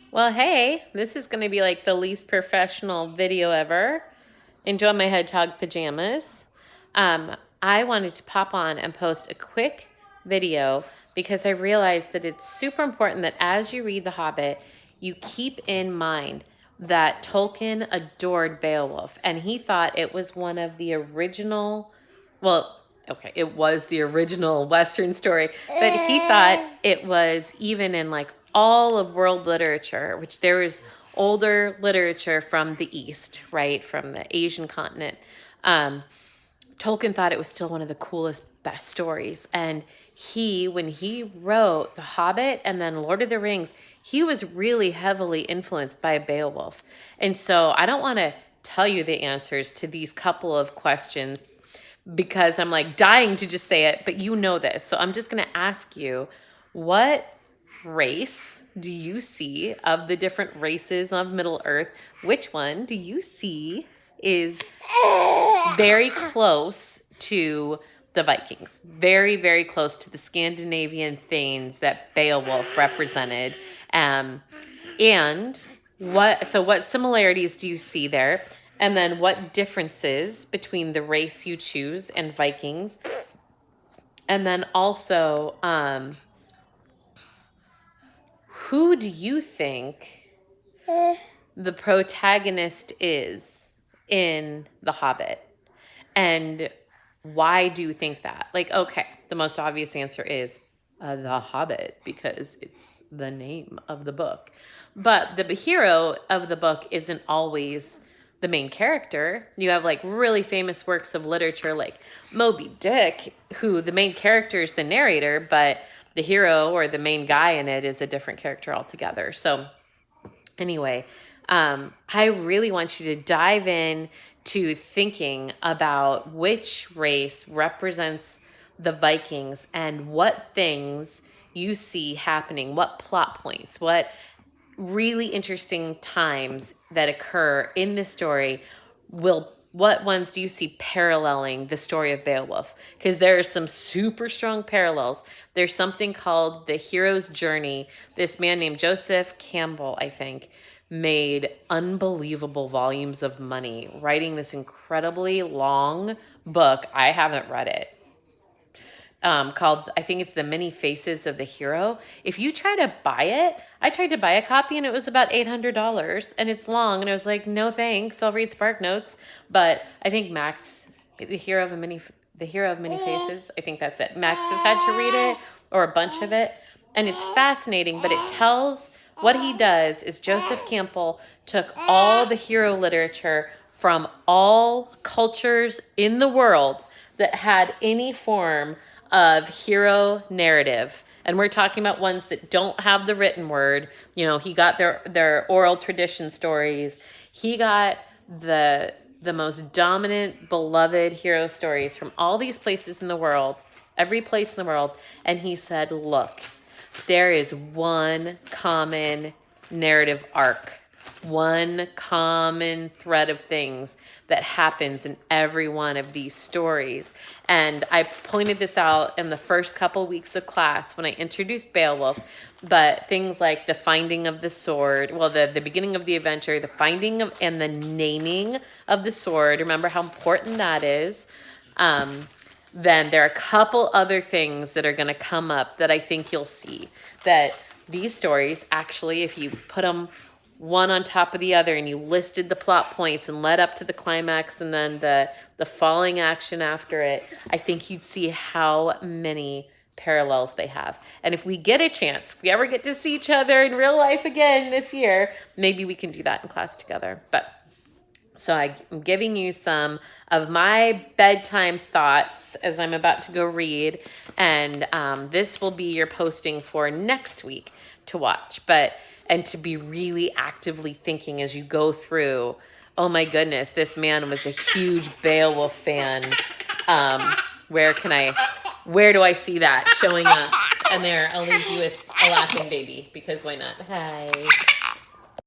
Well, hey, this is going to be like the least professional video ever. Enjoy my hedgehog pajamas. I wanted to pop on and post a quick video because I realized that it's super important that as you read The Hobbit, you keep in mind that Tolkien adored Beowulf and he thought it was one of the original, well, okay, it was the original Western story, but he thought it was even in like all of world literature, which there is older literature from the East, right, from the Asian continent. Tolkien thought it was still one of the coolest, best stories. And when he wrote The Hobbit and then Lord of the Rings, he was really heavily influenced by Beowulf. And so I don't want to tell you the answers to these couple of questions because I'm like dying to just say it, but you know this. So I'm just going to ask you, what race do you see of the different races of Middle Earth? Which one do you see is very close to the Vikings? Very, very close to the Scandinavian Thanes that Beowulf represented. And what similarities do you see there? And then what differences between the race you choose and Vikings? And then also, who do you think the protagonist is in The Hobbit? And why do you think that? Like, okay, the most obvious answer is The Hobbit because it's the name of the book. But the hero of the book isn't always the main character. You have like really famous works of literature like Moby Dick, who the main character is the narrator, but the hero or the main guy in it is a different character altogether. So anyway, I really want you to dive in to thinking about which race represents the Vikings and what things you see happening, what plot points, what really interesting times that occur in this story what ones do you see paralleling the story of Beowulf? Because there are some super strong parallels. There's something called the hero's journey. This man named Joseph Campbell, I think, made unbelievable volumes of money writing this incredibly long book. I haven't read it. Called, I think it's The Many Faces of the Hero. If you try to buy it, I tried to buy a copy and it was about $800 and it's long. And I was like, no, thanks. I'll read Spark Notes. But I think Max, the hero of many faces, I think that's it. Max has had to read it or a bunch of it. And it's fascinating, but it tells what he does is Joseph Campbell took all the hero literature from all cultures in the world that had any form of hero narrative. And we're talking about ones that don't have the written word. You know, he got their oral tradition stories. He got the most dominant, beloved hero stories from all these places in the world, every place in the world. And he said, look, there is one common narrative arc, one common thread of things that happens in every one of these stories. And I pointed this out in the first couple weeks of class when I introduced Beowulf, but things like the finding of the sword, well, the beginning of the adventure, the finding of and the naming of the sword, remember how important that is. Then there are a couple other things that are going to come up that I think you'll see that these stories actually, if you put them one on top of the other and you listed the plot points and led up to the climax and then the falling action after it, I think you'd see how many parallels they have. And if we get a chance, if we ever get to see each other in real life again this year, maybe we can do that in class together. So I'm giving you some of my bedtime thoughts as I'm about to go read. And this will be your posting for next week to watch. And to be really actively thinking as you go through, oh my goodness, this man was a huge Beowulf fan. Where do I see that showing up? And there, I'll leave you with a laughing baby because why not? Hi.